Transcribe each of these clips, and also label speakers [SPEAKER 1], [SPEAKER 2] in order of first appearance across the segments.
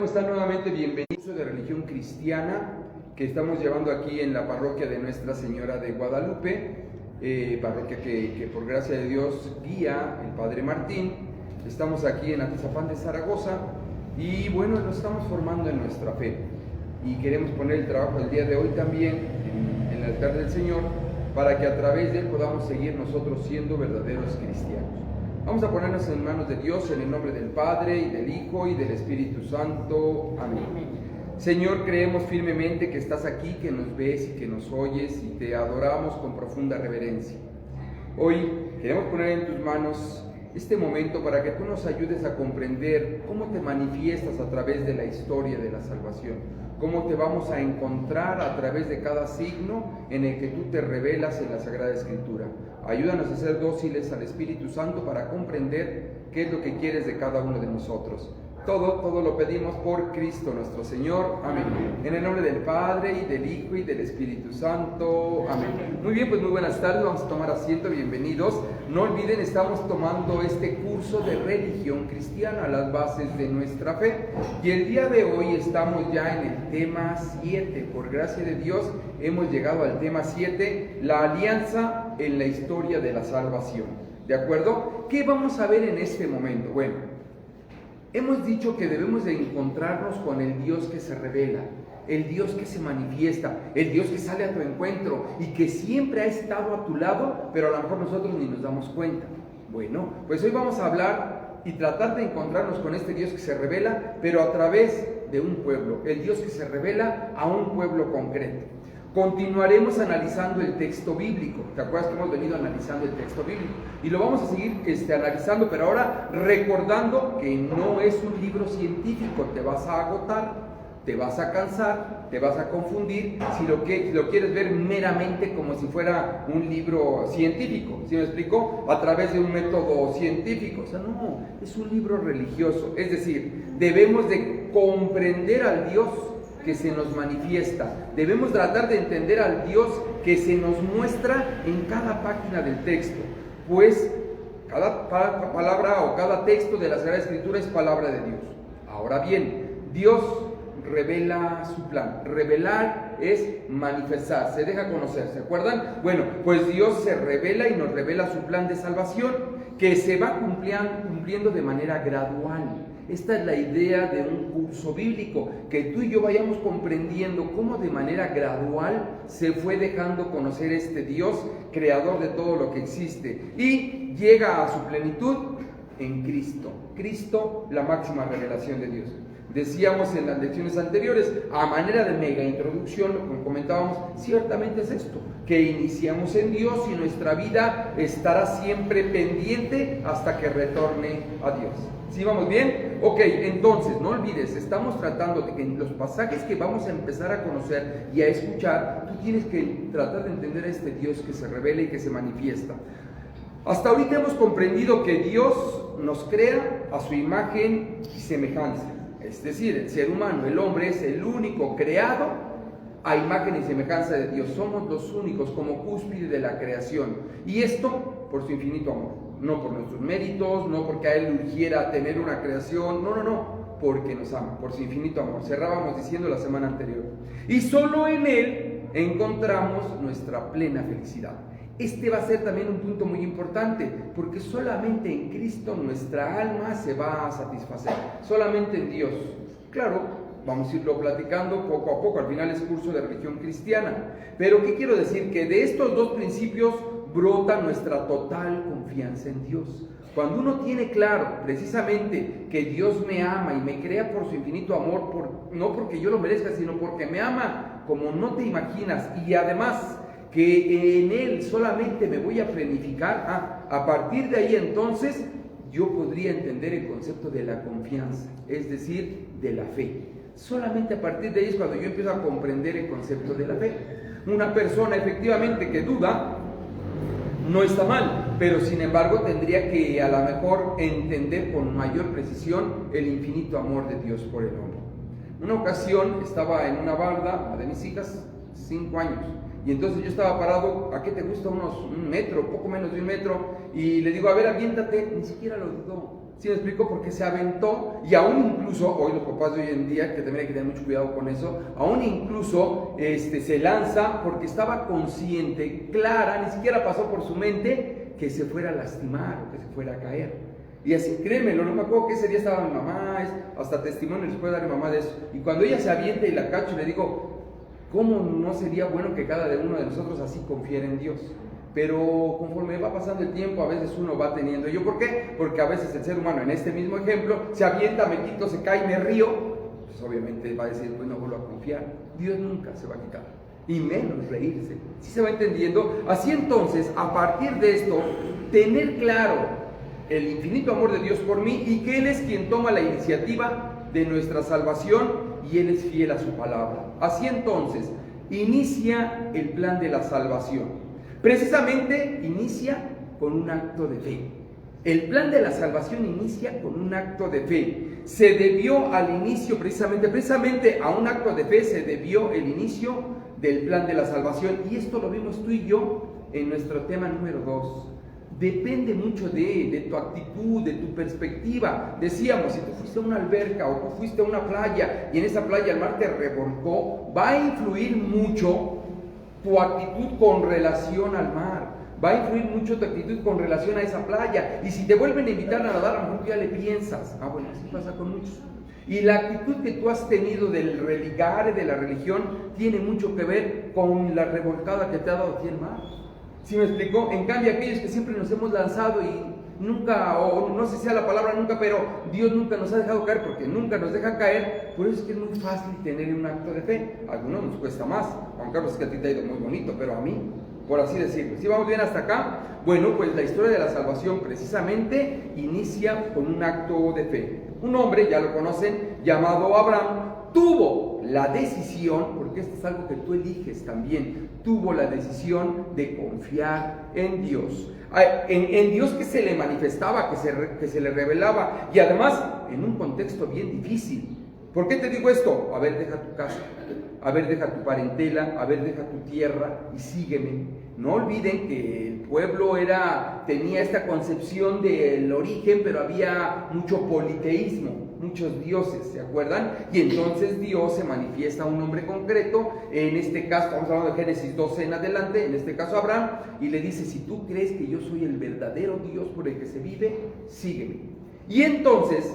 [SPEAKER 1] Están nuevamente bienvenidos de religión cristiana que estamos llevando aquí en la parroquia de Nuestra Señora de Guadalupe, parroquia que por gracia de Dios guía el Padre Martín. Estamos aquí en Atizapán de Zaragoza y bueno, nos estamos formando en nuestra fe y queremos poner el trabajo del día de hoy también en el altar del Señor para que a través de él podamos seguir nosotros siendo verdaderos cristianos. Vamos a ponernos en manos de Dios en el nombre del Padre y del Hijo y del Espíritu Santo. Amén. Señor, creemos firmemente que estás aquí, que nos ves y que nos oyes y te adoramos con profunda reverencia. Hoy queremos poner en tus manos este momento para que tú nos ayudes a comprender cómo te manifiestas a través de la historia de la salvación, cómo te vamos a encontrar a través de cada signo en el que tú te revelas en la Sagrada Escritura. Ayúdanos a ser dóciles al Espíritu Santo para comprender qué es lo que quieres de cada uno de nosotros. Todo lo pedimos por Cristo nuestro Señor. Amén. En el nombre del Padre, y del Hijo, y del Espíritu Santo. Amén. Muy bien, pues muy buenas tardes, vamos a tomar asiento, bienvenidos. No olviden, estamos tomando este curso de religión cristiana, las bases de nuestra fe. Y el día de hoy estamos ya en el tema 7. Por gracia de Dios, hemos llegado al tema 7, la alianza en la historia de la salvación. ¿De acuerdo? ¿Qué vamos a ver en este momento? Bueno, hemos dicho que debemos de encontrarnos con el Dios que se revela, el Dios que se manifiesta, el Dios que sale a tu encuentro y que siempre ha estado a tu lado, pero a lo mejor nosotros ni nos damos cuenta. Bueno, pues hoy vamos a hablar y tratar de encontrarnos con este Dios que se revela, pero a través de un pueblo, el Dios que se revela a un pueblo concreto. Continuaremos analizando el texto bíblico. ¿Te acuerdas que hemos venido analizando el texto bíblico? Y lo vamos a seguir analizando, pero ahora recordando que no es un libro científico. Te vas a agotar, te vas a cansar, te vas a confundir si lo quieres ver meramente como si fuera un libro científico. ¿Sí me explico? A través de un método científico. O sea, no, es un libro religioso. Es decir, debemos de comprender al Dios que se nos manifiesta. Debemos tratar de entender al Dios que se nos muestra en cada página del texto, pues cada palabra o cada texto de la Sagrada Escritura es palabra de Dios. Ahora bien, Dios revela su plan. Revelar es manifestar, se deja conocer, ¿se acuerdan? Bueno, pues Dios se revela y nos revela su plan de salvación, que se va cumpliendo de manera gradual. Esta es la idea de un curso bíblico, que tú y yo vayamos comprendiendo cómo de manera gradual se fue dejando conocer este Dios, creador de todo lo que existe, y llega a su plenitud en Cristo. Cristo, la máxima revelación de Dios. Decíamos en las lecciones anteriores, a manera de mega introducción, lo que comentábamos, ciertamente es esto, que iniciamos en Dios y nuestra vida estará siempre pendiente hasta que retorne a Dios. ¿Sí vamos bien? Ok, entonces, no olvides, estamos tratando de que en los pasajes que vamos a empezar a conocer y a escuchar, tú tienes que tratar de entender a este Dios que se revela y que se manifiesta. Hasta ahorita hemos comprendido que Dios nos crea a su imagen y semejanza. Es decir, el ser humano, el hombre, es el único creado a imagen y semejanza de Dios. Somos los únicos como cúspide de la creación. Y esto por su infinito amor. No por nuestros méritos, no porque a Él urgiera tener una creación. No, porque nos ama, por su infinito amor. Cerrábamos diciendo la semana anterior. Y solo en Él encontramos nuestra plena felicidad. Este va a ser también un punto muy importante, porque solamente en Cristo nuestra alma se va a satisfacer, solamente en Dios. Claro, vamos a irlo platicando poco a poco, al final es curso de religión cristiana. Pero ¿qué quiero decir? Que de estos dos principios brota nuestra total confianza en Dios. Cuando uno tiene claro precisamente que Dios me ama y me crea por su infinito amor, no porque yo lo merezca, sino porque me ama como no te imaginas, y además que en Él solamente me voy a planificar, a partir de ahí entonces yo podría entender el concepto de la confianza, es decir, de la fe. Solamente a partir de ahí es cuando yo empiezo a comprender el concepto de la fe. Una persona efectivamente que duda no está mal, pero sin embargo tendría que a lo mejor entender con mayor precisión el infinito amor de Dios por el hombre. Una ocasión estaba en una barda, una de mis hijas, 5 años, y entonces yo estaba parado, ¿a qué te gusta? Un metro, poco menos de un metro, y le digo, a ver, aviéntate. Ni siquiera lo dudó, ¿Sí me explico? Porque se aventó, y aún incluso, hoy los papás de hoy en día, que también hay que tener mucho cuidado con eso, aún incluso se lanza porque estaba consciente, clara, ni siquiera pasó por su mente que se fuera a lastimar o que se fuera a caer. Y así, créemelo, no me acuerdo que ese día estaba mi mamá, hasta testimonio les puede dar mi mamá de eso. Y cuando ella se avienta y la cacho, le digo, ¿cómo no sería bueno que cada uno de nosotros así confiara en Dios? Pero conforme va pasando el tiempo, a veces uno va teniendo. ¿Yo por qué? Porque a veces el ser humano, en este mismo ejemplo, se avienta, me quito, se cae, me río. Pues obviamente va a decir, pues no vuelvo a confiar. Dios nunca se va a quitar, y menos reírse. ¿Sí se va entendiendo? Así entonces, a partir de esto, tener claro el infinito amor de Dios por mí y que Él es quien toma la iniciativa de nuestra salvación y Él es fiel a su palabra. Así entonces, inicia el plan de la salvación. Precisamente inicia con un acto de fe. El plan de la salvación inicia con un acto de fe. Se debió al inicio, precisamente a un acto de fe se debió el inicio del plan de la salvación. Y esto lo vimos tú y yo en nuestro tema número 2. Depende mucho de tu actitud, de tu perspectiva. Decíamos, si tú fuiste a una alberca o tú fuiste a una playa y en esa playa el mar te revolcó, va a influir mucho tu actitud con relación al mar. Va a influir mucho tu actitud con relación a esa playa. Y si te vuelven a invitar a nadar, a lo mejor ya le piensas. Bueno, así pasa con muchos. Y la actitud que tú has tenido del religare, de la religión, tiene mucho que ver con la revolcada que te ha dado a ti el mar. ¿Sí me explicó? En cambio, aquellos que siempre nos hemos lanzado y nunca, o no sé si sea la palabra nunca, pero Dios nunca nos ha dejado caer porque nunca nos deja caer. Por eso es que es muy fácil tener un acto de fe. A algunos nos cuesta más. Juan Carlos, es que a ti te ha ido muy bonito, pero a mí, por así decirlo. ¿Sí vamos bien hasta acá? Bueno, pues la historia de la salvación precisamente inicia con un acto de fe. Un hombre, ya lo conocen, llamado Abraham, tuvo la decisión, porque esto es algo que tú eliges también, tuvo la decisión de confiar en Dios. En Dios que se le manifestaba, que se le revelaba, y además en un contexto bien difícil. ¿Por qué te digo esto? A ver, deja tu casa, a ver, deja tu parentela, a ver, deja tu tierra y sígueme. No olviden que el pueblo tenía esta concepción del origen, pero había mucho politeísmo, muchos dioses, ¿se acuerdan? Y entonces Dios se manifiesta a un hombre concreto, en este caso, estamos hablando de Génesis 12 en adelante, en este caso Abraham, y le dice, si tú crees que yo soy el verdadero Dios por el que se vive, sígueme. Y entonces,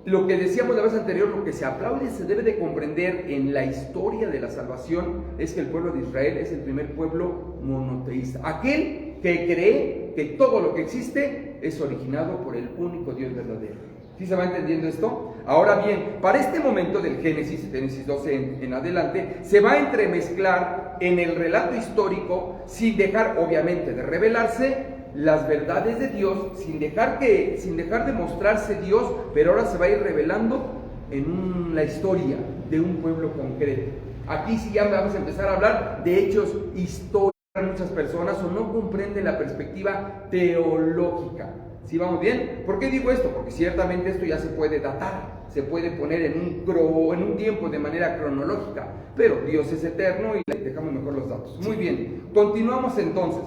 [SPEAKER 1] lo que decíamos la vez anterior, lo que se aplaude y se debe de comprender en la historia de la salvación es que el pueblo de Israel es el primer pueblo monoteísta, aquel que cree que todo lo que existe es originado por el único Dios verdadero. ¿Sí se va entendiendo esto? Ahora bien, para este momento del Génesis 12 en adelante, se va a entremezclar en el relato histórico, sin dejar obviamente de revelarse las verdades de Dios, sin dejar de mostrarse Dios, pero ahora se va a ir revelando en la historia de un pueblo concreto. Aquí sí ya vamos a empezar a hablar de hechos históricos. Muchas personas o no comprenden la perspectiva teológica. ¿Sí vamos bien? ¿Por qué digo esto? Porque ciertamente esto ya se puede datar, se puede poner en un tiempo de manera cronológica, pero Dios es eterno y le dejamos mejor los datos. Muy bien, continuamos entonces.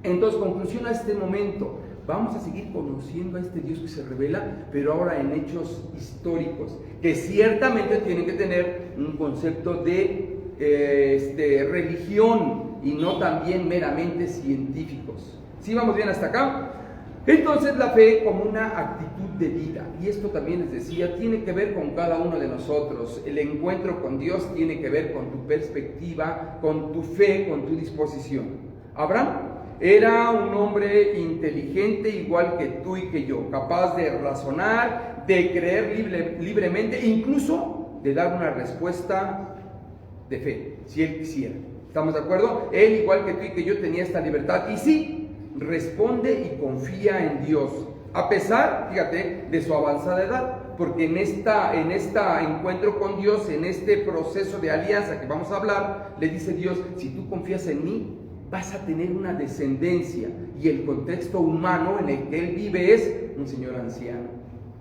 [SPEAKER 1] Entonces, conclusión a este momento, vamos a seguir conociendo a este Dios que se revela, pero ahora en hechos históricos, que ciertamente tienen que tener un concepto de religión y no también meramente científicos. ¿Sí vamos bien hasta acá? Entonces la fe como una actitud de vida, y esto también les decía, tiene que ver con cada uno de nosotros. El encuentro con Dios tiene que ver con tu perspectiva, con tu fe, con tu disposición. Abraham era un hombre inteligente igual que tú y que yo, capaz de razonar, de creer libremente, incluso de dar una respuesta de fe, si él quisiera. ¿Estamos de acuerdo? Él, igual que tú y que yo, tenía esta libertad, y sí, responde y confía en Dios, a pesar, fíjate, de su avanzada edad, porque en este encuentro con Dios, en este proceso de alianza que vamos a hablar, le dice Dios, si tú confías en mí, vas a tener una descendencia, y el contexto humano en el que él vive es un señor anciano,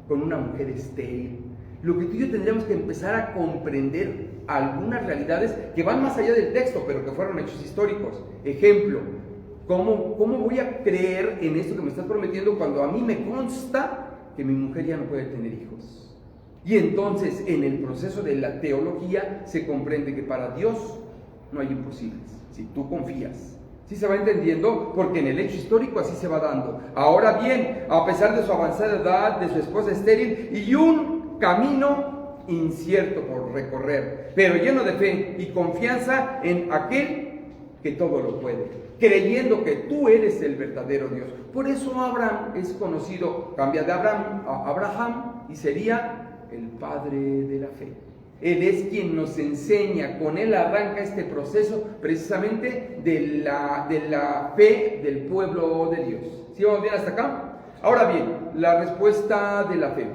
[SPEAKER 1] con una mujer estéril. Lo que tú y yo tendríamos que empezar a comprender algunas realidades que van más allá del texto, pero que fueron hechos históricos. Ejemplo, ¿cómo voy a creer en esto que me estás prometiendo cuando a mí me consta que mi mujer ya no puede tener hijos. Y entonces en el proceso de la teología se comprende que para Dios no hay imposibles, si tú confías. ¿Sí se va entendiendo? Porque en el hecho histórico así se va dando. Ahora bien, a pesar de su avanzada edad, de su esposa estéril y un camino incierto por recorrer, pero lleno de fe y confianza en aquel que todo lo puede, creyendo que tú eres el verdadero Dios. Por eso Abraham es conocido, cambia de Abraham a Abraham y sería el padre de la fe. Él es quien nos enseña, con él arranca este proceso precisamente de la fe del pueblo de Dios. ¿Sí vamos bien hasta acá? Ahora bien, la respuesta de la fe.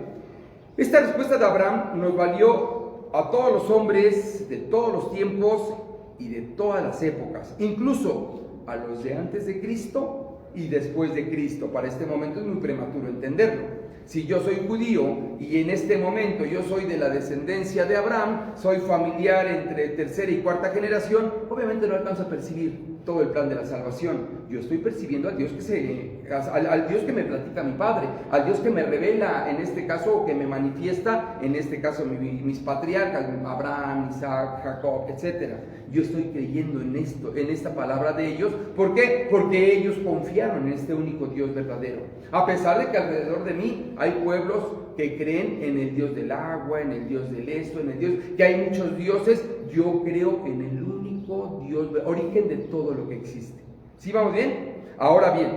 [SPEAKER 1] Esta respuesta de Abraham nos valió a todos los hombres de todos los tiempos y de todas las épocas, incluso a los de antes de Cristo y después de Cristo. Para este momento es muy prematuro entenderlo. Si yo soy judío y en este momento yo soy de la descendencia de Abraham, soy familiar entre tercera y cuarta generación, obviamente no alcanzo a percibir todo el plan de la salvación. Yo estoy percibiendo al Dios al Dios que me platica mi Padre, al Dios que me revela, en este caso, que me manifiesta, en este caso mis patriarcas, Abraham, Isaac, Jacob, etc. Yo estoy creyendo en esto, en esta palabra de ellos. ¿Por qué? Porque ellos confiaron en este único Dios verdadero. A pesar de que alrededor de mí hay pueblos que creen en el Dios del agua, en el Dios del esto, en el Dios, que hay muchos dioses, yo creo en el único Dios, origen de todo lo que existe. ¿Sí vamos bien? Ahora bien,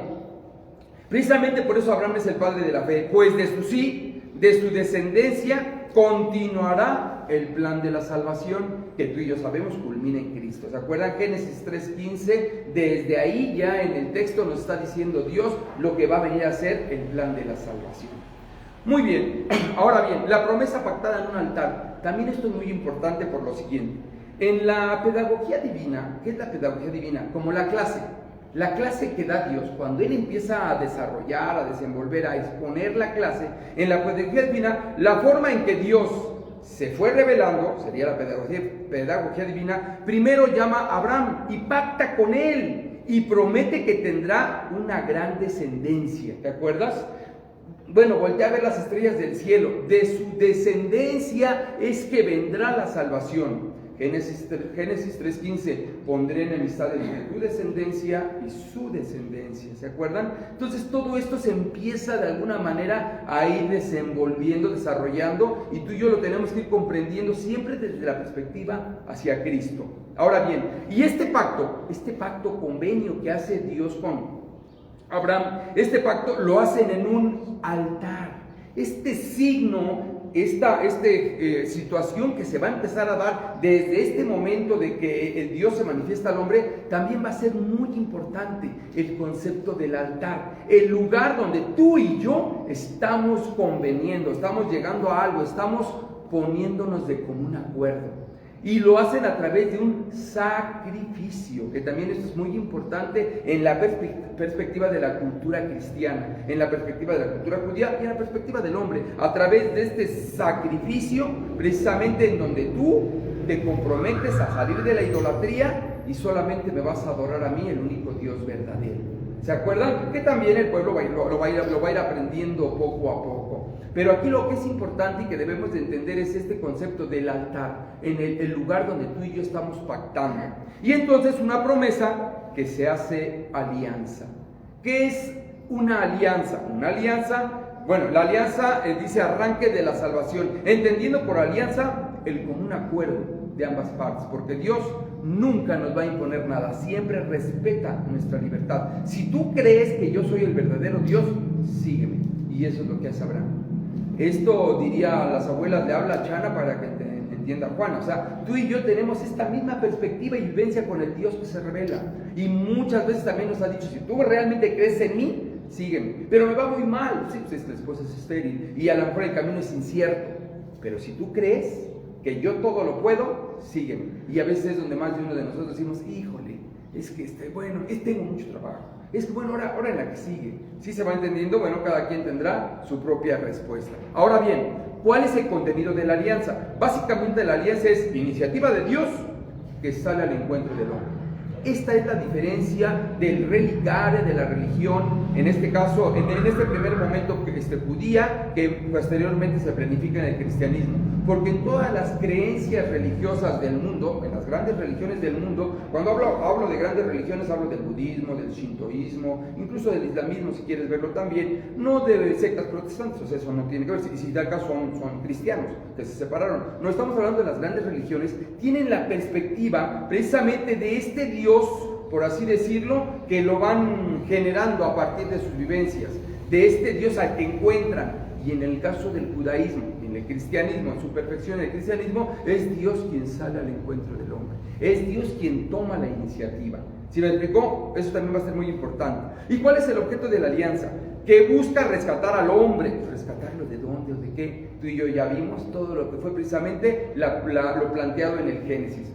[SPEAKER 1] precisamente por eso Abraham es el padre de la fe, pues de su descendencia continuará el plan de la salvación que tú y yo sabemos culmina en Cristo. ¿Se acuerdan? Génesis 3:15, desde ahí ya en el texto nos está diciendo Dios lo que va a venir a ser el plan de la salvación. Muy bien, ahora bien, la promesa pactada en un altar, también esto es muy importante por lo siguiente. En la pedagogía divina, ¿qué es la pedagogía divina? Como la clase que da Dios, cuando Él empieza a desarrollar, a desenvolver, a exponer la clase, en la pedagogía divina, la forma en que Dios se fue revelando, sería la pedagogía divina, primero llama a Abraham y pacta con él y promete que tendrá una gran descendencia. ¿Te acuerdas? Bueno, voltea a ver las estrellas del cielo. De su descendencia es que vendrá la salvación. Génesis 3:15, pondré enemistad entre tu descendencia y su descendencia. ¿Se acuerdan? Entonces todo esto se empieza de alguna manera a ir desenvolviendo, desarrollando, y tú y yo lo tenemos que ir comprendiendo siempre desde la perspectiva hacia Cristo. Ahora bien, y este pacto convenio que hace Dios con Abraham, este pacto lo hacen en un altar. Este signo, esta situación que se va a empezar a dar desde este momento de que el Dios se manifiesta al hombre, también va a ser muy importante el concepto del altar, el lugar donde tú y yo estamos conveniendo, estamos llegando a algo, estamos poniéndonos de común acuerdo. Y lo hacen a través de un sacrificio, que también esto es muy importante en la perspectiva de la cultura cristiana, en la perspectiva de la cultura judía y en la perspectiva del hombre. A través de este sacrificio, precisamente en donde tú te comprometes a salir de la idolatría y solamente me vas a adorar a mí, el único Dios verdadero. ¿Se acuerdan? Que también el pueblo lo va a ir aprendiendo poco a poco. Pero aquí lo que es importante y que debemos de entender es este concepto del altar, en el lugar donde tú y yo estamos pactando. Y entonces una promesa que se hace alianza. ¿Qué es una alianza? Una alianza, bueno, la alianza dice arranque de la salvación, entendiendo por alianza el común acuerdo de ambas partes, porque Dios nunca nos va a imponer nada, siempre respeta nuestra libertad. Si tú crees que yo soy el verdadero Dios, sígueme. Y eso es lo que hace Abraham. Esto diría a las abuelas de habla chana para que entienda Juan. O sea, tú y yo tenemos esta misma perspectiva y vivencia con el Dios que se revela. Y muchas veces también nos ha dicho, si tú realmente crees en mí, sígueme. Pero me va muy mal. Sí, pues la esposa es estéril y a lo mejor el camino es incierto. Pero si tú crees que yo todo lo puedo, sígueme. Y a veces es donde más de uno de nosotros decimos, híjole, es que tengo mucho trabajo. Es que bueno, ahora en la que sigue. ¿Sí se va entendiendo? Bueno, cada quien tendrá su propia respuesta. Ahora bien, ¿cuál es el contenido de la alianza? Básicamente la alianza es iniciativa de Dios que sale al encuentro del hombre. Esta es la diferencia del religare, de la religión, en este caso, en este primer momento judía, que posteriormente se planifica en el cristianismo. Porque en todas las creencias religiosas del mundo, en las grandes religiones del mundo, cuando hablo de grandes religiones, hablo del budismo, del shintoísmo, incluso del islamismo, si quieres verlo también, no de sectas protestantes, o sea, eso no tiene que ver, si tal caso son cristianos, que se separaron. No estamos hablando de las grandes religiones, tienen la perspectiva precisamente de este Dios, por así decirlo, que lo van generando a partir de sus vivencias, de este Dios al que encuentran. Y en el caso del judaísmo, en el cristianismo, en su perfección, el cristianismo, es Dios quien sale al encuentro del hombre, es Dios quien toma la iniciativa. ¿Sí me explicó? Eso también va a ser muy importante. ¿Y cuál es el objeto de la alianza? Que busca rescatar al hombre. ¿Rescatarlo de dónde o de qué? Tú y yo ya vimos todo lo que fue precisamente lo planteado en el Génesis.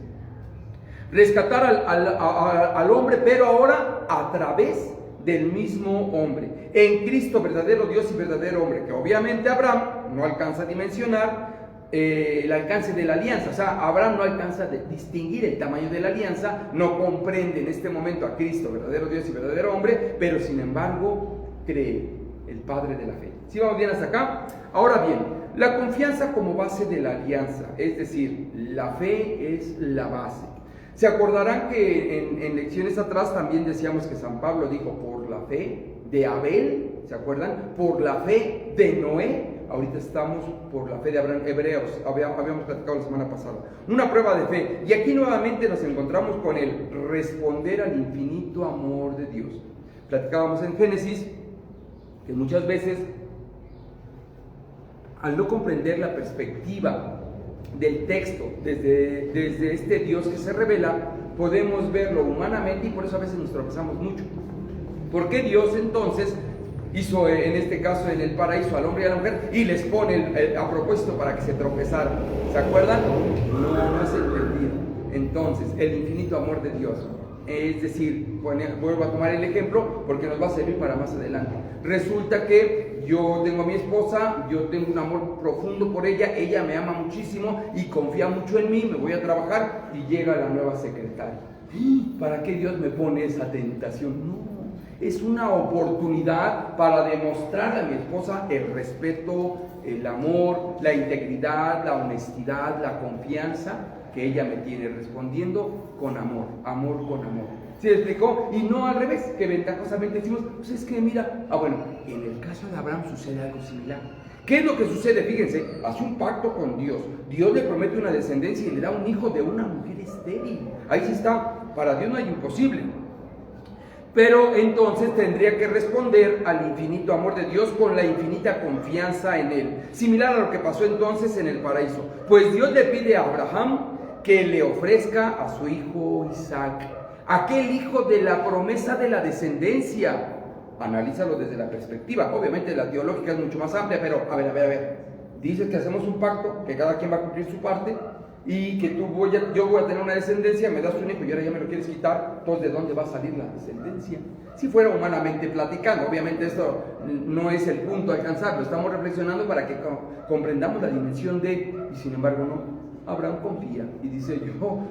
[SPEAKER 1] Rescatar al hombre, pero ahora a través del mismo hombre, en Cristo, verdadero Dios y verdadero hombre, que obviamente Abraham no alcanza a dimensionar el alcance de la alianza. O sea, Abraham no alcanza a distinguir el tamaño de la alianza, no comprende en este momento a Cristo, verdadero Dios y verdadero hombre, pero sin embargo cree, el Padre de la fe. ¿Sí vamos bien hasta acá? Ahora bien, la confianza como base de la alianza, es decir, la fe es la base. Se acordarán que en lecciones atrás también decíamos que San Pablo dijo, por la fe de Abel, ¿se acuerdan? Por la fe de Noé. Ahorita estamos por la fe de Abraham. Hebreos, habíamos platicado la semana pasada. Una prueba de fe. Y aquí nuevamente nos encontramos con el responder al infinito amor de Dios. Platicábamos en Génesis que muchas veces, al no comprender la perspectiva del texto, desde este Dios que se revela, podemos verlo humanamente y por eso a veces nos tropezamos mucho. ¿Por qué Dios entonces hizo en este caso en el paraíso al hombre y a la mujer y les pone a propósito para que se tropezaran? ¿Se acuerdan? No es entendido. Entonces, el infinito amor de Dios, es decir, vuelvo a tomar el ejemplo porque nos va a servir para más adelante. Resulta que yo tengo a mi esposa, yo tengo un amor profundo por ella me ama muchísimo y confía mucho en mí, me voy a trabajar y llega la nueva secretaria. ¿Para qué Dios me pone esa tentación? No, es una oportunidad para demostrar a mi esposa el respeto, el amor, la integridad, la honestidad, la confianza que ella me tiene, respondiendo con amor, amor con amor. ¿Sí me explicó? Y no al revés, que ventajosamente decimos, pues es que mira, bueno, en el caso de Abraham sucede algo similar. ¿Qué es lo que sucede? Fíjense, hace un pacto con Dios. Dios le promete una descendencia y le da un hijo de una mujer estéril. Ahí sí está, para Dios no hay imposible. Pero entonces tendría que responder al infinito amor de Dios con la infinita confianza en Él. Similar a lo que pasó entonces en el paraíso. Pues Dios le pide a Abraham que le ofrezca a su hijo Isaac, aquel hijo de la promesa de la descendencia. Analízalo desde la perspectiva, obviamente la teológica es mucho más amplia, pero a ver, dices que hacemos un pacto, que cada quien va a cumplir su parte, y que yo voy a tener una descendencia, me das un hijo y ahora ya me lo quieres quitar, entonces ¿de dónde va a salir la descendencia? Si fuera humanamente platicando, obviamente esto no es el punto a alcanzarlo, estamos reflexionando para que comprendamos la dimensión y sin embargo no. Abraham confía y dice,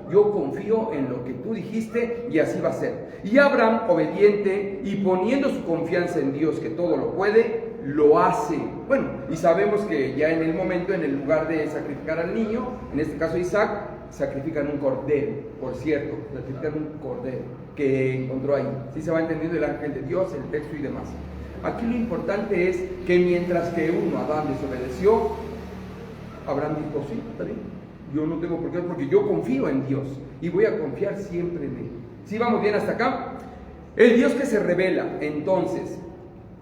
[SPEAKER 1] yo confío en lo que tú dijiste y así va a ser. Y Abraham, obediente y poniendo su confianza en Dios que todo lo puede, lo hace. Bueno, y sabemos que ya en el momento, en el lugar de sacrificar al niño, en este caso Isaac, sacrifican un cordero, por cierto, sacrifican un cordero que encontró ahí. Sí se va entendiendo el ángel de Dios, el texto y demás. Aquí lo importante es que mientras que Adán desobedeció, Abraham dijo, sí, está bien. Yo no tengo por qué, porque yo confío en Dios y voy a confiar siempre en Él. ¿Sí vamos bien hasta acá? El Dios que se revela. Entonces,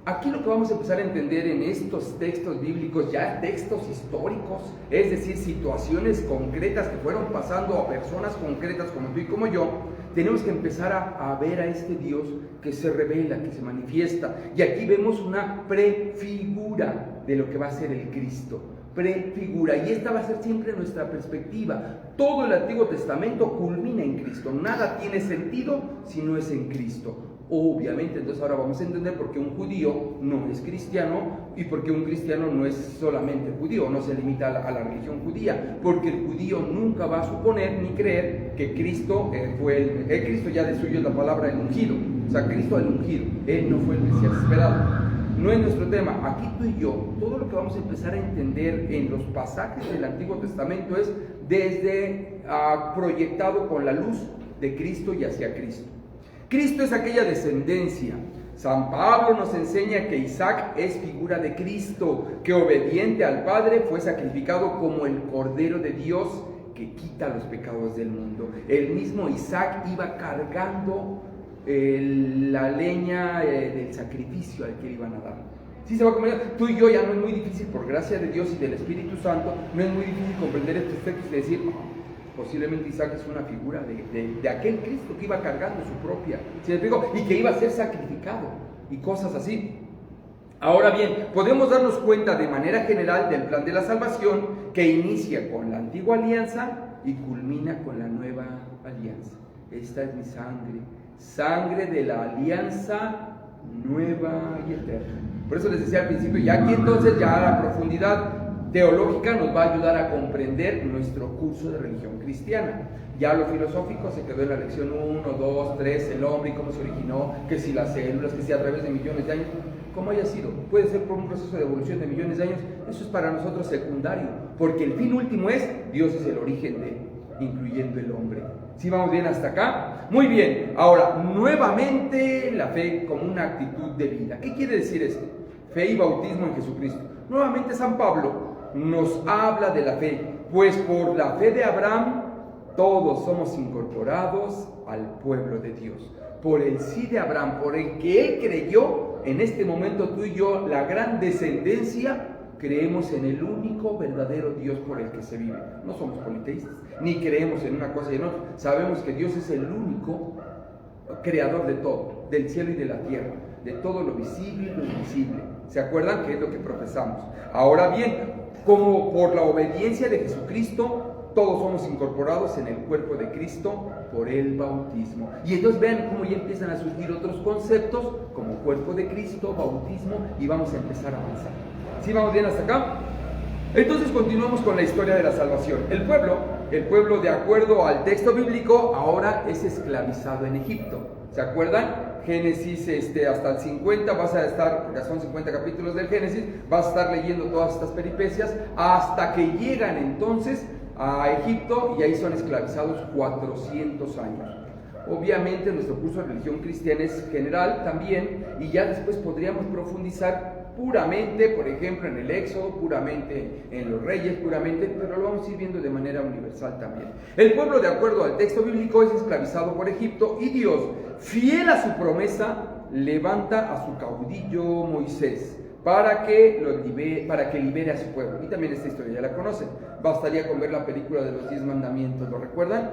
[SPEAKER 1] aquí lo que vamos a empezar a entender en estos textos bíblicos, ya textos históricos, es decir, situaciones concretas que fueron pasando a personas concretas como tú y como yo, tenemos que empezar a ver a este Dios que se revela, que se manifiesta. Y aquí vemos una prefigura de lo que va a ser el Cristo. Prefigura, y esta va a ser siempre nuestra perspectiva. Todo el Antiguo Testamento culmina en Cristo, nada tiene sentido si no es en Cristo. Obviamente, entonces ahora vamos a entender por qué un judío no es cristiano y por qué un cristiano no es solamente judío, no se limita a la religión judía, porque el judío nunca va a suponer ni creer que Cristo Cristo ya de suyo es la palabra el ungido, o sea, Cristo el ungido, Él no fue el Mesías esperado. No es nuestro tema. Aquí tú y yo, todo lo que vamos a empezar a entender en los pasajes del Antiguo Testamento es desde proyectado con la luz de Cristo y hacia Cristo. Cristo es aquella descendencia. San Pablo nos enseña que Isaac es figura de Cristo, que obediente al Padre fue sacrificado como el Cordero de Dios que quita los pecados del mundo. El mismo Isaac iba cargando la leña del sacrificio al que le iban a dar. Sí se va a comer. Tú y yo ya no es muy difícil, por gracia de Dios y del Espíritu Santo, no es muy difícil comprender estos textos y decir, posiblemente Isaac es una figura de aquel Cristo que iba cargando su propia, ¿sí me explico? Y que iba a ser sacrificado y cosas así. Ahora bien, podemos darnos cuenta de manera general del plan de la salvación que inicia con la antigua alianza y culmina con la nueva alianza. Esta es mi sangre, sangre de la alianza nueva y eterna. Por eso les decía al principio, ya aquí entonces ya la profundidad teológica nos va a ayudar a comprender nuestro curso de religión cristiana. Ya lo filosófico se quedó en la lección 1, 2, 3, el hombre y cómo se originó, que si las células, que si a través de millones de años, como haya sido, puede ser por un proceso de evolución de millones de años, eso es para nosotros secundario, porque el fin último es, Dios es el origen de, incluyendo el hombre. ¿Sí vamos bien hasta acá? Muy bien. Ahora, nuevamente la fe como una actitud de vida. ¿Qué quiere decir esto? Fe y bautismo en Jesucristo. Nuevamente San Pablo nos habla de la fe, pues por la fe de Abraham todos somos incorporados al pueblo de Dios. Por el sí de Abraham, por el que él creyó, en este momento tú y yo, la gran descendencia, creemos en el único verdadero Dios por el que se vive. No somos politeístas, ni creemos en una cosa y en otra. Sabemos que Dios es el único creador de todo, del cielo y de la tierra, de todo lo visible y lo invisible. ¿Se acuerdan qué es lo que profesamos? Ahora bien, como por la obediencia de Jesucristo, todos somos incorporados en el cuerpo de Cristo por el bautismo. Y entonces vean cómo ya empiezan a surgir otros conceptos como cuerpo de Cristo, bautismo, y vamos a empezar a avanzar. ¿Sí vamos bien hasta acá? Entonces continuamos con la historia de la salvación. El pueblo de acuerdo al texto bíblico ahora es esclavizado en Egipto. ¿Se acuerdan? Génesis hasta el 50 vas a estar, porque son 50 capítulos del Génesis, vas a estar leyendo todas estas peripecias hasta que llegan entonces a Egipto y ahí son esclavizados 400 años. Obviamente nuestro curso de religión cristiana es general también y ya después podríamos profundizar puramente, por ejemplo, en el Éxodo, puramente en los Reyes, puramente, pero lo vamos a ir viendo de manera universal también. El pueblo, de acuerdo al texto bíblico, es esclavizado por Egipto y Dios, fiel a su promesa, levanta a su caudillo Moisés para que libere a su pueblo. Y también esta historia ya la conocen. Bastaría con ver la película de los 10 mandamientos, ¿lo recuerdan?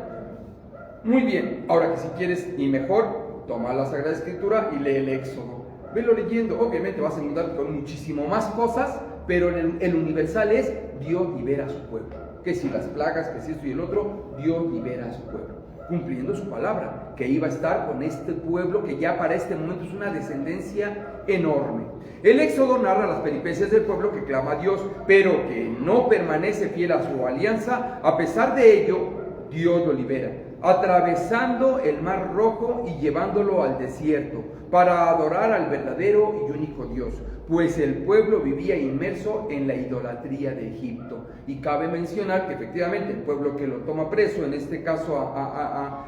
[SPEAKER 1] Muy bien, ahora que si quieres y mejor, toma la Sagrada Escritura y lee el Éxodo. Velo leyendo, obviamente vas a encontrar con muchísimo más cosas, pero el universal es Dios libera a su pueblo. Que si las plagas, que si esto y el otro, Dios libera a su pueblo, cumpliendo su palabra, que iba a estar con este pueblo que ya para este momento es una descendencia enorme. El Éxodo narra las peripecias del pueblo que clama a Dios, pero que no permanece fiel a su alianza. A pesar de ello, Dios lo libera, atravesando el Mar Rojo y llevándolo al desierto para adorar al verdadero y único Dios, pues el pueblo vivía inmerso en la idolatría de Egipto. Y cabe mencionar que efectivamente el pueblo que lo toma preso, en este caso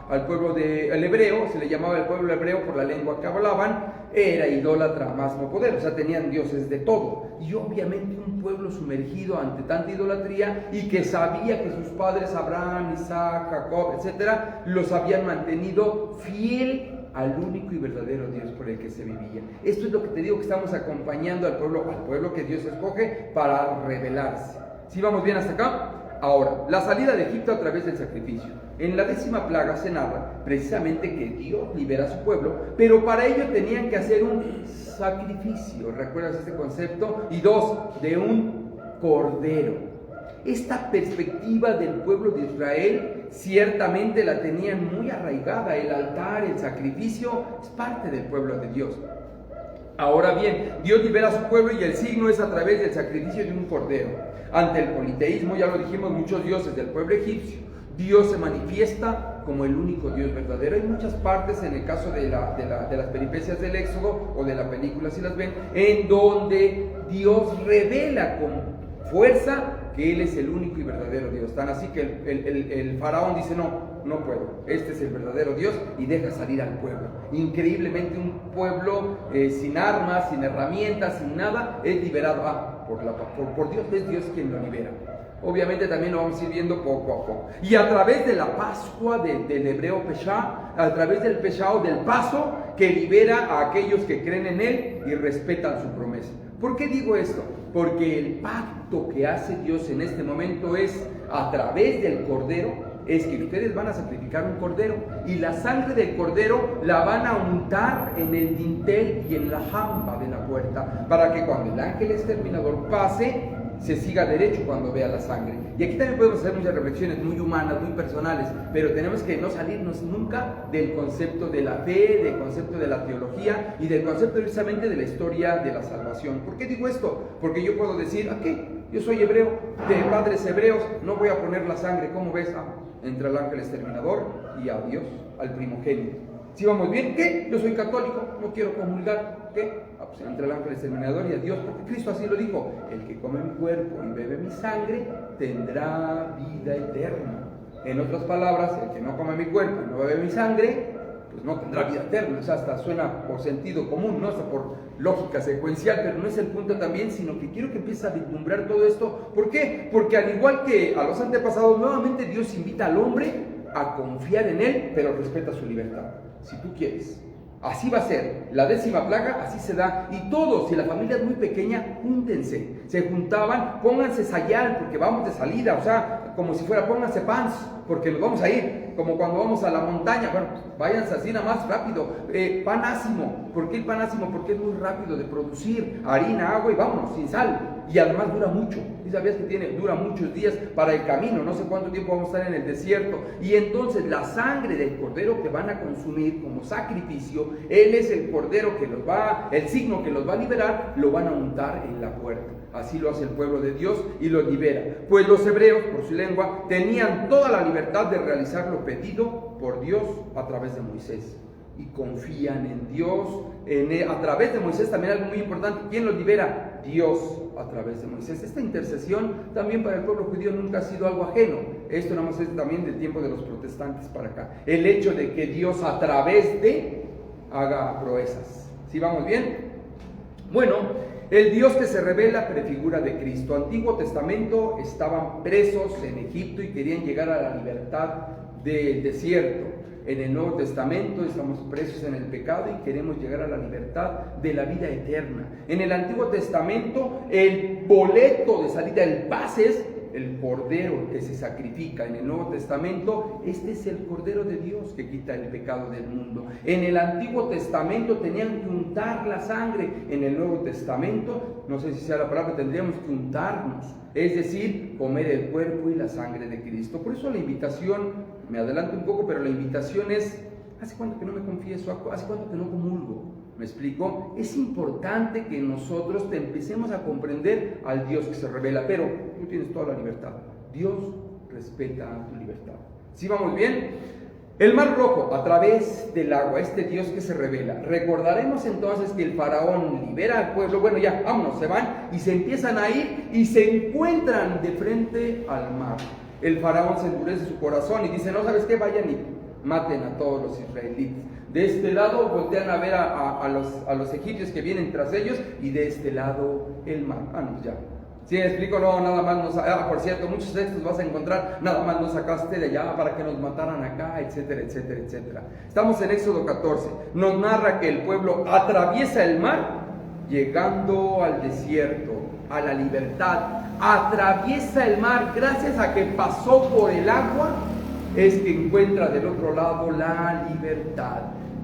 [SPEAKER 1] al pueblo el hebreo, se le llamaba el pueblo hebreo por la lengua que hablaban, era idólatra más no poder, o sea, tenían dioses de todo. Y obviamente un pueblo sumergido ante tanta idolatría y que sabía que sus padres Abraham, Isaac, Jacob, etcétera, los habían mantenido fiel al único y verdadero Dios por el que se vivía. Esto es lo que te digo, que estamos acompañando al pueblo que Dios escoge para revelarse. ¿Sí vamos bien hasta acá? Ahora, la salida de Egipto a través del sacrificio. En la 10ª plaga se narra precisamente que Dios libera a su pueblo, pero para ello tenían que hacer un sacrificio. ¿Recuerdas este concepto? Y 2, de un cordero. Esta perspectiva del pueblo de Israel ciertamente la tenían muy arraigada. El altar, el sacrificio, es parte del pueblo de Dios. Ahora bien, Dios libera a su pueblo y el signo es a través del sacrificio de un cordero. Ante el politeísmo, ya lo dijimos, muchos dioses del pueblo egipcio, Dios se manifiesta como el único Dios verdadero. Hay muchas partes en el caso de las peripecias del Éxodo o de la película, si las ven, en donde Dios revela con fuerza que Él es el único y verdadero Dios. Tan así que el faraón dice, no puedo, este es el verdadero Dios, y deja salir al pueblo. Increíblemente un pueblo sin armas, sin herramientas, sin nada, es liberado por Dios. Es Dios quien lo libera. Obviamente también lo vamos a ir viendo poco a poco. Y a través de la Pascua del hebreo Pesha, a través del Pesha o del paso, que libera a aquellos que creen en Él y respetan su promesa. ¿Por qué digo esto? Porque el pacto que hace Dios en este momento es a través del cordero. Es que ustedes van a sacrificar un cordero y la sangre del cordero la van a untar en el dintel y en la jamba de la puerta, para que cuando el ángel exterminador pase, se siga derecho cuando vea la sangre. Y aquí también podemos hacer muchas reflexiones muy humanas, muy personales, pero tenemos que no salirnos nunca del concepto de la fe, del concepto de la teología y del concepto precisamente de la historia de la salvación. ¿Por qué digo esto? Porque yo puedo decir, ¿qué? Yo soy hebreo, de padres hebreos, no voy a poner la sangre. ¿Cómo ves? Entra el ángel exterminador y a Dios, al primogénito. ¿Sí vamos bien? ¿Qué? Yo soy católico, no quiero comulgar. ¿Qué? Pues entra el ángel exterminador y a Dios, porque Cristo así lo dijo: el que come mi cuerpo y bebe mi sangre tendrá vida eterna. En otras palabras, el que no come mi cuerpo y no bebe mi sangre, pues no tendrá vida eterna. O sea, hasta suena por sentido común, ¿no? Hasta por lógica secuencial, pero no es el punto también, sino que quiero que empiece a vislumbrar todo esto. ¿Por qué? Porque al igual que a los antepasados, nuevamente Dios invita al hombre a confiar en Él, pero respeta su libertad. Si tú quieres, así va a ser. La 10ª plaga, así se da. Y todos, si la familia es muy pequeña, júntense. Se juntaban, pónganse sayal, porque vamos de salida. O sea, como si fuera, pónganse pants, porque nos vamos a ir. Como cuando vamos a la montaña, bueno, pues váyanse así nada más rápido. Pan ácimo. ¿Por qué el pan ácimo? Porque es muy rápido de producir. Harina, agua y vámonos, sin sal. Y además dura mucho. ¿Sí sabías que dura muchos días para el camino? No sé cuánto tiempo vamos a estar en el desierto. Y entonces la sangre del cordero que van a consumir como sacrificio, Él es el cordero que los va, el signo que los va a liberar, lo van a untar en la puerta. Así lo hace el pueblo de Dios y los libera. Pues los hebreos, por su lengua, tenían toda la libertad de realizar lo pedido por Dios a través de Moisés. Y confían en Dios. A través de Moisés también algo muy importante. ¿Quién los libera? Dios a través de Moisés. Esta intercesión también para el pueblo judío nunca ha sido algo ajeno. Esto nada más es también del tiempo de los protestantes para acá. El hecho de que Dios a través de haga proezas. ¿Sí vamos bien? Bueno, el Dios que se revela prefigura de Cristo. Antiguo Testamento estaban presos en Egipto y querían llegar a la libertad del desierto. En el Nuevo Testamento estamos presos en el pecado y queremos llegar a la libertad de la vida eterna. En el Antiguo Testamento el boleto de salida, el pase es el cordero que se sacrifica. En el Nuevo Testamento este es el cordero de Dios que quita el pecado del mundo. En el Antiguo Testamento tenían que untar la sangre. En el Nuevo Testamento, no sé si sea la palabra, tendríamos que untarnos, es decir, comer el cuerpo y la sangre de Cristo. Por eso la invitación, me adelanto un poco, pero la invitación es: ¿hace cuánto que no me confieso? ¿Hace cuánto que no comulgo? ¿Me explico? Es importante que nosotros empecemos a comprender al Dios que se revela, pero tú tienes toda la libertad. Dios respeta tu libertad. ¿Sí vamos bien? El Mar Rojo, a través del agua, este Dios que se revela. Recordaremos entonces que el faraón libera al pueblo. Bueno, ya, vámonos, se van y se empiezan a ir y se encuentran de frente al mar. El faraón se endurece su corazón y dice: no, ¿sabes qué? Vayan y maten a todos los israelitas. De este lado voltean a ver a los egipcios que vienen tras ellos, y de este lado el mar. No, ya. ¿Sí me explico? No, nada más por cierto, muchos textos vas a encontrar: nada más nos sacaste de allá para que nos mataran acá, etcétera, etcétera, etcétera. Estamos en Éxodo 14. Nos narra que el pueblo atraviesa el mar llegando al desierto, a la libertad. Atraviesa el mar gracias a que pasó por el agua, es que encuentra del otro lado la libertad.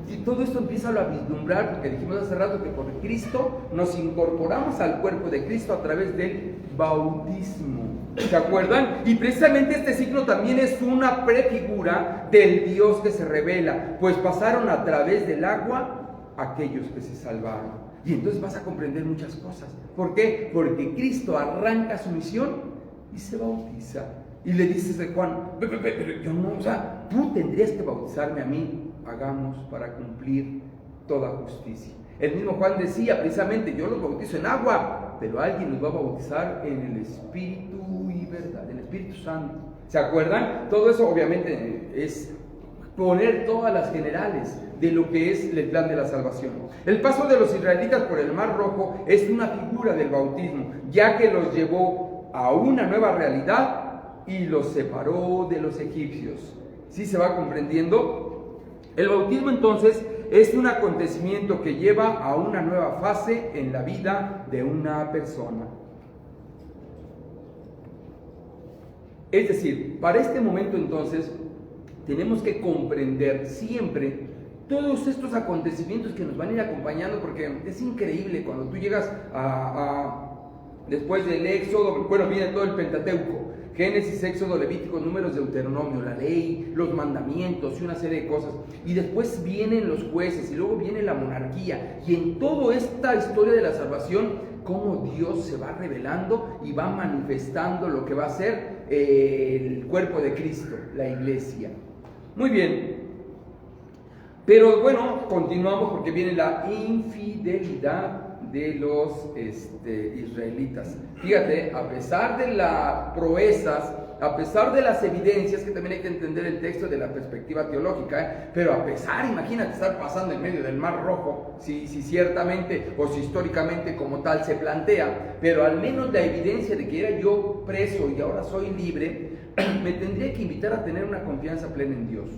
[SPEAKER 1] Y todo esto empieza a vislumbrar, porque dijimos hace rato que por Cristo nos incorporamos al cuerpo de Cristo a través del bautismo. ¿Se acuerdan? Y precisamente este signo también es una prefigura del Dios que se revela, pues pasaron a través del agua aquellos que se salvaron. Y entonces vas a comprender muchas cosas. ¿Por qué? Porque Cristo arranca su misión y se bautiza. Y le dices a Juan, pero yo no, o sea, tú tendrías que bautizarme a mí. Hagamos para cumplir toda justicia. El mismo Juan decía precisamente, yo los bautizo en agua, pero alguien los va a bautizar en el Espíritu y verdad, en el Espíritu Santo. ¿Se acuerdan? Todo eso obviamente es poner todas las generales de lo que es el plan de la salvación. El paso de los israelitas por el Mar Rojo es una figura del bautismo, ya que los llevó a una nueva realidad y los separó de los egipcios. ¿Sí se va comprendiendo? El bautismo entonces es un acontecimiento que lleva a una nueva fase en la vida de una persona. Es decir, para este momento entonces tenemos que comprender siempre todos estos acontecimientos que nos van a ir acompañando, porque es increíble cuando tú llegas después del Éxodo, bueno, viene todo el Pentateuco, Génesis, Éxodo, Levítico, Números, Deuteronomio, la ley, los mandamientos y una serie de cosas. Y después vienen los jueces y luego viene la monarquía. Y en toda esta historia de la salvación, cómo Dios se va revelando y va manifestando lo que va a ser el cuerpo de Cristo, la iglesia. Muy bien. Pero bueno, continuamos porque viene la infidelidad de los israelitas. Fíjate, a pesar de las proezas, a pesar de las evidencias, que también hay que entender el texto de la perspectiva teológica, pero a pesar, imagínate estar pasando en medio del Mar Rojo, si ciertamente o si históricamente como tal se plantea, pero al menos la evidencia de que era yo preso y ahora soy libre, me tendría que invitar a tener una confianza plena en Dios.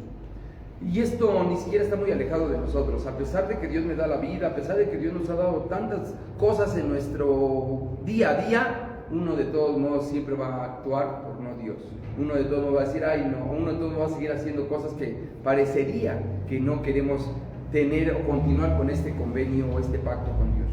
[SPEAKER 1] Y esto ni siquiera está muy alejado de nosotros, a pesar de que Dios me da la vida, a pesar de que Dios nos ha dado tantas cosas en nuestro día a día, uno de todos modos siempre va a actuar por no Dios. Uno de todos modos va a decir, ay no, uno de todos modos va a seguir haciendo cosas que parecería que no queremos tener o continuar con este convenio o este pacto con Dios.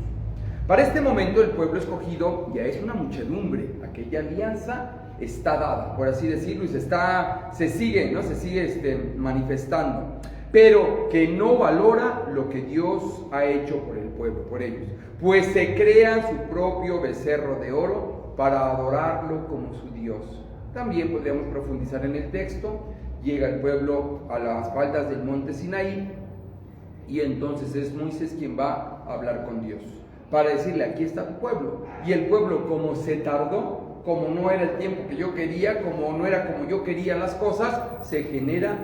[SPEAKER 1] Para este momento el pueblo escogido ya es una muchedumbre, aquella alianza está dada, por así decirlo, y se sigue manifestando, pero que no valora lo que Dios ha hecho por el pueblo, por ellos, pues se crean su propio becerro de oro para adorarlo como su Dios. También podríamos profundizar en el texto. Llega el pueblo a las faldas del monte Sinaí y entonces es Moisés quien va a hablar con Dios para decirle, aquí está tu pueblo. Y el pueblo, como se tardó, como no era el tiempo que yo quería, como no era como yo quería las cosas, se genera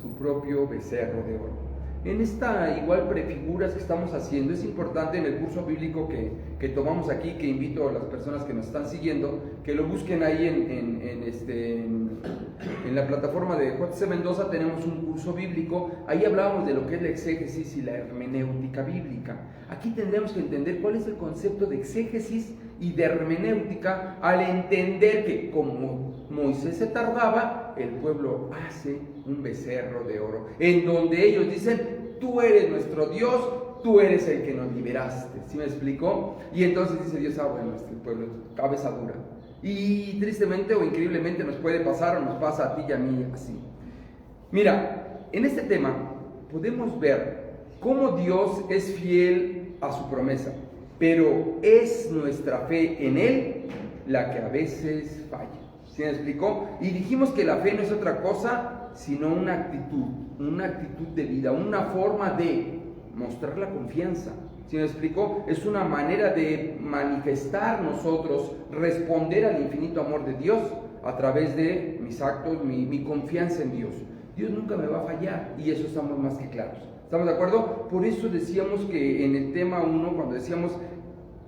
[SPEAKER 1] su propio becerro de oro. En esta igual prefiguras que estamos haciendo, es importante en el curso bíblico que tomamos aquí, que invito a las personas que nos están siguiendo, que lo busquen ahí en la plataforma de JC Mendoza. Tenemos un curso bíblico, ahí hablábamos de lo que es la exégesis y la hermenéutica bíblica. Aquí tendremos que entender cuál es el concepto de exégesis y de hermenéutica, al entender que como Moisés se tardaba, el pueblo hace un becerro de oro, en donde ellos dicen, tú eres nuestro Dios, tú eres el que nos liberaste. ¿Sí me explicó? Y entonces dice Dios, bueno, este pueblo, cabeza dura. Y tristemente o increíblemente nos puede pasar o nos pasa a ti y a mí así. Mira, en este tema podemos ver cómo Dios es fiel a su promesa, pero es nuestra fe en Él la que a veces falla. ¿Sí me explicó? Y dijimos que la fe no es otra cosa sino una actitud de vida, una forma de mostrar la confianza. ¿Sí me explicó? Es una manera de manifestar nosotros, responder al infinito amor de Dios a través de mis actos, mi confianza en Dios. Dios nunca me va a fallar y eso estamos más que claros. ¿Estamos de acuerdo? Por eso decíamos que en el tema 1, cuando decíamos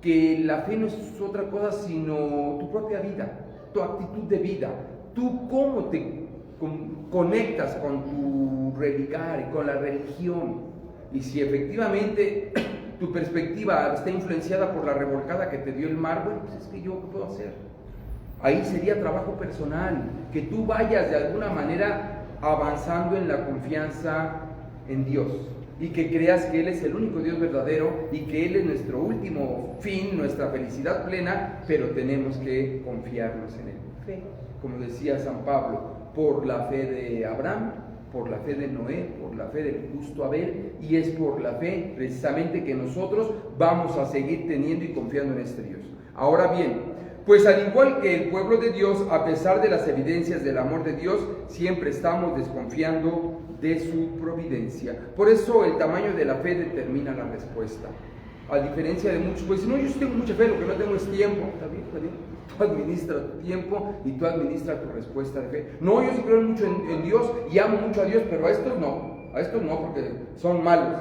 [SPEAKER 1] que la fe no es otra cosa sino tu propia vida, tu actitud de vida, tú cómo te conectas con tu religar y con la religión. Y si efectivamente tu perspectiva está influenciada por la revolcada que te dio el mar, bueno, pues es que yo, ¿qué puedo hacer? Ahí sería trabajo personal, que tú vayas de alguna manera avanzando en la confianza en Dios y que creas que Él es el único Dios verdadero y que Él es nuestro último fin, nuestra felicidad plena, pero tenemos que confiarnos en Él. fe, como decía San Pablo, por la fe de Abraham, por la fe de Noé, por la fe del justo Abel, y es por la fe precisamente que nosotros vamos a seguir teniendo y confiando en este Dios. Ahora bien, pues al igual que el pueblo de Dios, a pesar de las evidencias del amor de Dios, siempre estamos desconfiando de su providencia. Por eso el tamaño de la fe determina la respuesta. A diferencia de muchos, pues no, yo sí tengo mucha fe, lo que no tengo es tiempo. Está bien, está bien. Tú administras tu tiempo y tú administras tu respuesta de fe. No, yo sí creo mucho en Dios y amo mucho a Dios, pero a estos no porque son malos.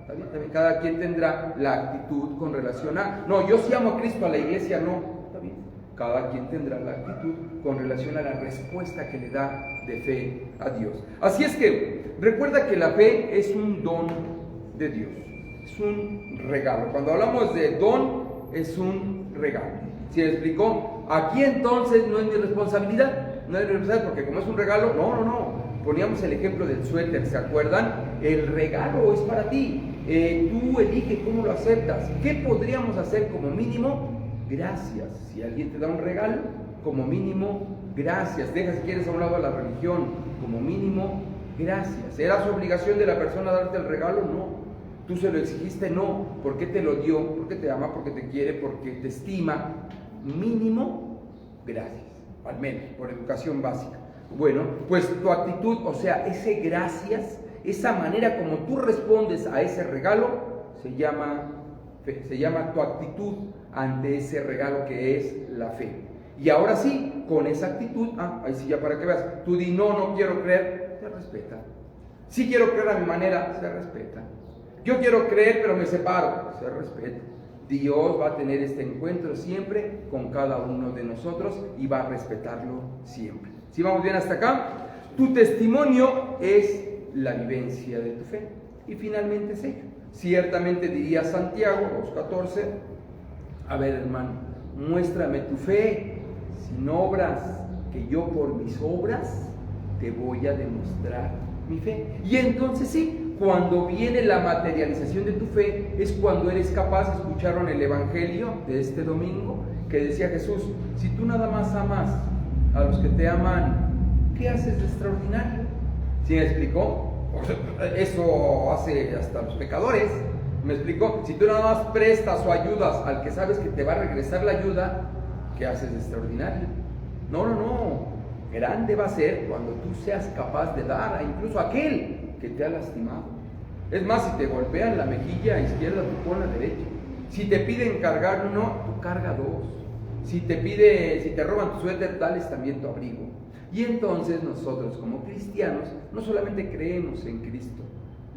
[SPEAKER 1] Está bien, está bien. Cada quien tendrá la actitud con relación a, no, yo sí amo a Cristo, a la iglesia no. Está bien. Cada quien tendrá la actitud con relación a la respuesta que le da de fe a Dios. Así es que recuerda que la fe es un don de Dios. Es un regalo. Cuando hablamos de don, es un regalo. ¿Sí me explicó? Aquí entonces no es mi responsabilidad. No es mi responsabilidad porque como es un regalo, no. Poníamos el ejemplo del suéter, ¿se acuerdan? El regalo es para ti. Tú elige cómo lo aceptas. ¿Qué podríamos hacer como mínimo? Gracias. Si alguien te da un regalo, como mínimo, gracias. Deja si quieres a un lado a la religión, como mínimo, gracias. ¿Era su obligación de la persona darte el regalo? No. ¿Tú se lo exigiste? No. ¿Por qué te lo dio? Porque te ama, porque te quiere, porque te estima. Mínimo, gracias. Al menos, por educación básica. Bueno, pues tu actitud, o sea, ese gracias, esa manera como tú respondes a ese regalo, se llama fe. Se llama tu actitud ante ese regalo que es la fe. Y ahora sí, con esa actitud, ahí sí ya para que veas, tú di no quiero creer, se respeta. Sí quiero creer a mi manera, se respeta. Yo quiero creer, pero me separo. Se respeta. Dios va a tener este encuentro siempre con cada uno de nosotros y va a respetarlo siempre. ¿Sí vamos bien hasta acá? Tu testimonio es la vivencia de tu fe. Y finalmente es ello. Ciertamente diría Santiago 2:14, a ver hermano, muéstrame tu fe sin obras, que yo por mis obras te voy a demostrar mi fe. Y entonces sí, cuando viene la materialización de tu fe, es cuando eres capaz, escucharon el evangelio de este domingo, que decía Jesús, si tú nada más amas a los que te aman, ¿qué haces de extraordinario? ¿Sí me explicó? Eso hace hasta los pecadores. ¿Me explicó? Si tú nada más prestas o ayudas al que sabes que te va a regresar la ayuda, ¿qué haces de extraordinario? No. Grande va a ser cuando tú seas capaz de dar a incluso a aquel que te ha lastimado. Es más, si te golpean la mejilla izquierda, tú pon la derecha. Si te piden cargar uno, tú carga dos. Si te roban tu suéter, dales también tu abrigo. Y entonces nosotros como cristianos no solamente creemos en Cristo,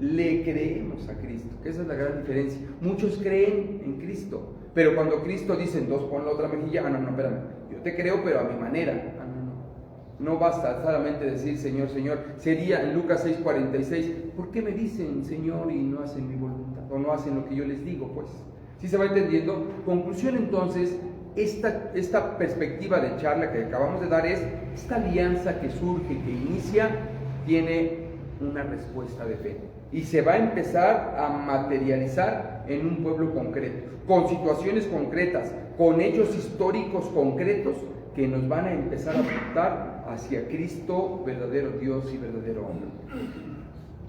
[SPEAKER 1] le creemos a Cristo, que esa es la gran diferencia. Muchos creen en Cristo, pero cuando Cristo dice, dos, pon la otra mejilla, no, espérame, yo te creo, pero a mi manera. No basta solamente decir Señor, Señor. Sería en Lucas 6:46, ¿por qué me dicen Señor y no hacen mi voluntad? O no hacen lo que yo les digo, pues. ¿Sí se va entendiendo? Conclusión entonces, esta perspectiva de charla que acabamos de dar es, esta alianza que surge, que inicia, tiene una respuesta de fe. Y se va a empezar a materializar en un pueblo concreto, con situaciones concretas, con hechos históricos concretos, que nos van a empezar a apuntar hacia Cristo, verdadero Dios y verdadero hombre.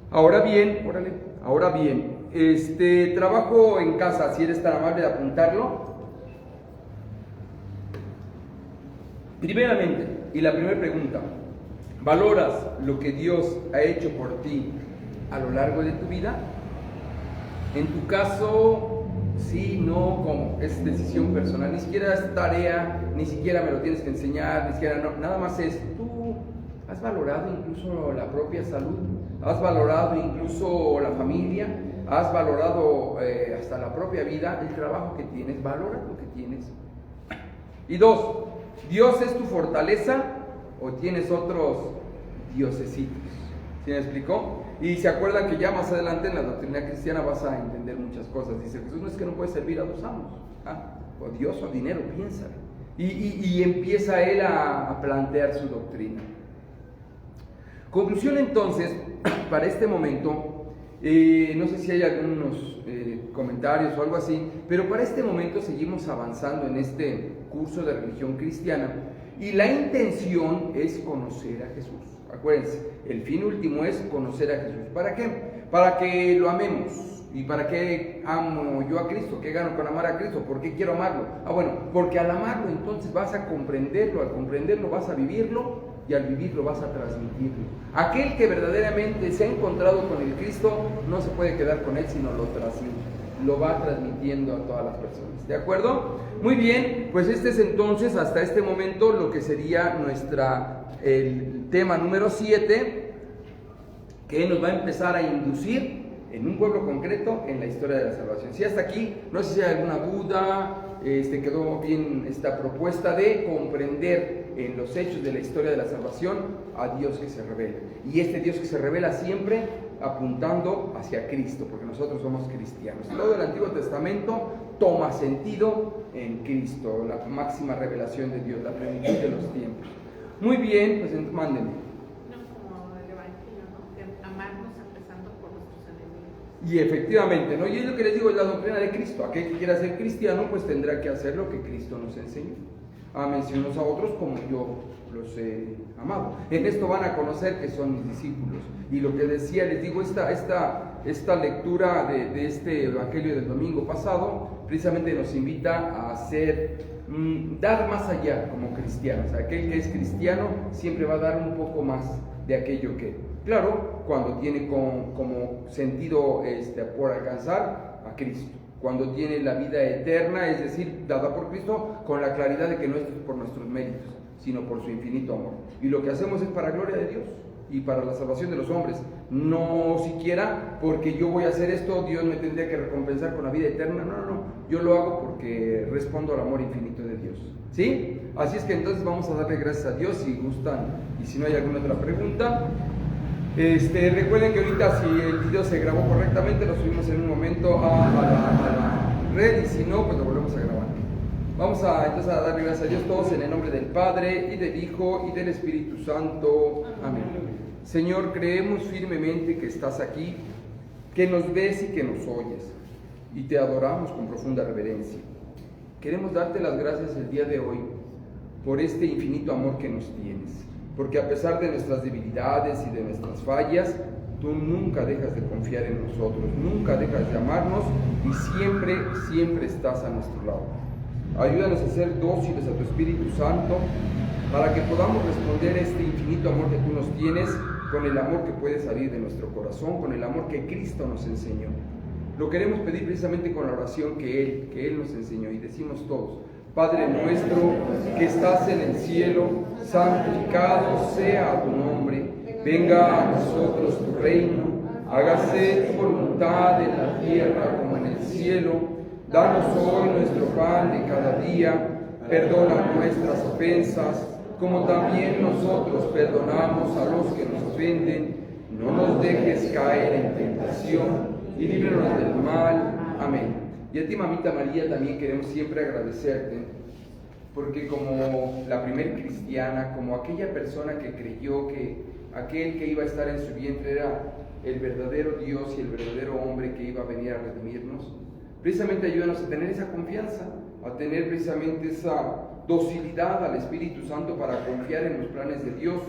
[SPEAKER 1] Ahora bien, trabajo en casa, si eres tan amable de apuntarlo. Primeramente, y la primera pregunta, ¿valoras lo que Dios ha hecho por ti a lo largo de tu vida? En tu caso, sí, no, ¿cómo? Es decisión personal, ni siquiera es tarea, ni siquiera me lo tienes que enseñar, ni siquiera, no, nada más es, tú has valorado incluso la propia salud, has valorado incluso la familia, has valorado hasta la propia vida, el trabajo que tienes, valora lo que tienes. Y dos, ¿Dios es tu fortaleza o tienes otros diosesitos? ¿Sí me explicó? Y se acuerdan que ya más adelante en la doctrina cristiana vas a entender muchas cosas. Dice Jesús, no es que no puedes servir a dos amos, o Dios o dinero, piénsalo. Y empieza él a plantear su doctrina. Conclusión entonces, para este momento, no sé si hay algunos comentarios o algo así, pero para este momento seguimos avanzando en este curso de religión cristiana. Y la intención es conocer a Jesús. Acuérdense, el fin último es conocer a Jesús. ¿Para qué? Para que lo amemos. ¿Y para qué amo yo a Cristo? ¿Qué gano con amar a Cristo? ¿Por qué quiero amarlo? Bueno, porque al amarlo entonces vas a comprenderlo, al comprenderlo vas a vivirlo y al vivirlo vas a transmitirlo. Aquel que verdaderamente se ha encontrado con el Cristo no se puede quedar con él, sino lo transmite, lo va transmitiendo a todas las personas. ¿De acuerdo? Muy bien, pues este es entonces hasta este momento lo que sería el tema número 7, que nos va a empezar a inducir en un pueblo concreto en la historia de la salvación. Si hasta aquí, no sé si hay alguna duda, quedó bien esta propuesta de comprender en los hechos de la historia de la salvación a Dios que se revela. Y este Dios que se revela siempre apuntando hacia Cristo, porque nosotros somos cristianos. Todo el Antiguo Testamento toma sentido en Cristo, la máxima revelación de Dios, la plenitud de los tiempos. Muy bien, pues mándenme. Y efectivamente, ¿no? Y es lo que les digo, es la doctrina de Cristo. Aquel que quiera ser cristiano, pues tendrá que hacer lo que Cristo nos enseñó. Ámense unos a otros como yo los he amado. En esto van a conocer que son mis discípulos. Y lo que decía, les digo, esta lectura de este evangelio del domingo pasado, precisamente nos invita a dar más allá como cristianos. Aquel que es cristiano siempre va a dar un poco más de aquello que... Claro, cuando tiene como sentido por alcanzar a Cristo, cuando tiene la vida eterna, es decir, dada por Cristo, con la claridad de que no es por nuestros méritos, sino por su infinito amor. Y lo que hacemos es para gloria de Dios y para la salvación de los hombres, no siquiera porque yo voy a hacer esto, Dios me tendría que recompensar con la vida eterna, no, yo lo hago porque respondo al amor infinito de Dios, ¿sí? Así es que entonces vamos a darle gracias a Dios si gustan, y si no hay alguna otra pregunta. Recuerden que ahorita si el video se grabó correctamente lo subimos en un momento a la red, y si no, pues lo volvemos a grabar. Vamos entonces a darle gracias a Dios todos en el nombre del Padre, y del Hijo, y del Espíritu Santo. Amén. Señor, creemos firmemente que estás aquí, que nos ves y que nos oyes, y te adoramos con profunda reverencia. Queremos darte las gracias el día de hoy por este infinito amor que nos tienes, porque a pesar de nuestras debilidades y de nuestras fallas, tú nunca dejas de confiar en nosotros, nunca dejas de amarnos y siempre estás a nuestro lado. Ayúdanos a ser dóciles a tu Espíritu Santo para que podamos responder a este infinito amor que tú nos tienes con el amor que puede salir de nuestro corazón, con el amor que Cristo nos enseñó. Lo queremos pedir precisamente con la oración que Él nos enseñó, y decimos todos: Padre nuestro que estás en el cielo, santificado sea tu nombre, venga a nosotros tu reino, hágase tu voluntad en la tierra como en el cielo. Danos hoy nuestro pan de cada día, perdona nuestras ofensas, como también nosotros perdonamos a los que nos ofenden. No nos dejes caer en tentación y líbranos del mal. Amén. Y a ti, mamita María, también queremos siempre agradecerte, porque como la primer cristiana, como aquella persona que creyó que aquel que iba a estar en su vientre era el verdadero Dios y el verdadero hombre que iba a venir a redimirnos, precisamente ayúdanos a tener esa confianza, a tener precisamente esa docilidad al Espíritu Santo para confiar en los planes de Dios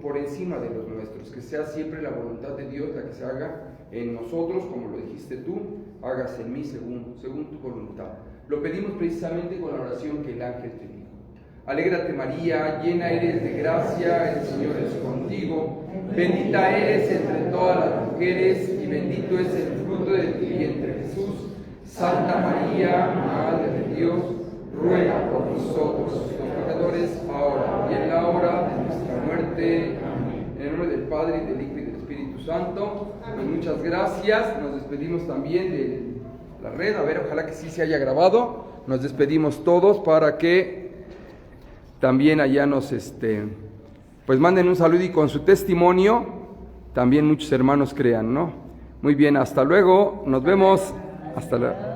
[SPEAKER 1] por encima de los nuestros, que sea siempre la voluntad de Dios la que se haga en nosotros, como lo dijiste tú, hágase en mí según tu voluntad. Lo pedimos precisamente con la oración que el ángel te dijo. Alégrate María, llena eres de gracia, el Señor es contigo, bendita eres entre todas las mujeres y bendito es el fruto de tu vientre Jesús. Santa María, Madre de Dios, ruega por nosotros los pecadores, ahora y en la hora de nuestra muerte. Amén. En el nombre del Padre, y del Hijo, y del Espíritu Santo. Pues muchas gracias. Nos despedimos también de la red. A ver, ojalá que sí se haya grabado. Nos despedimos todos para que también allá nos pues manden un saludo, y con su testimonio también muchos hermanos crean, ¿no? Muy bien, hasta luego. Nos vemos. Hasta luego.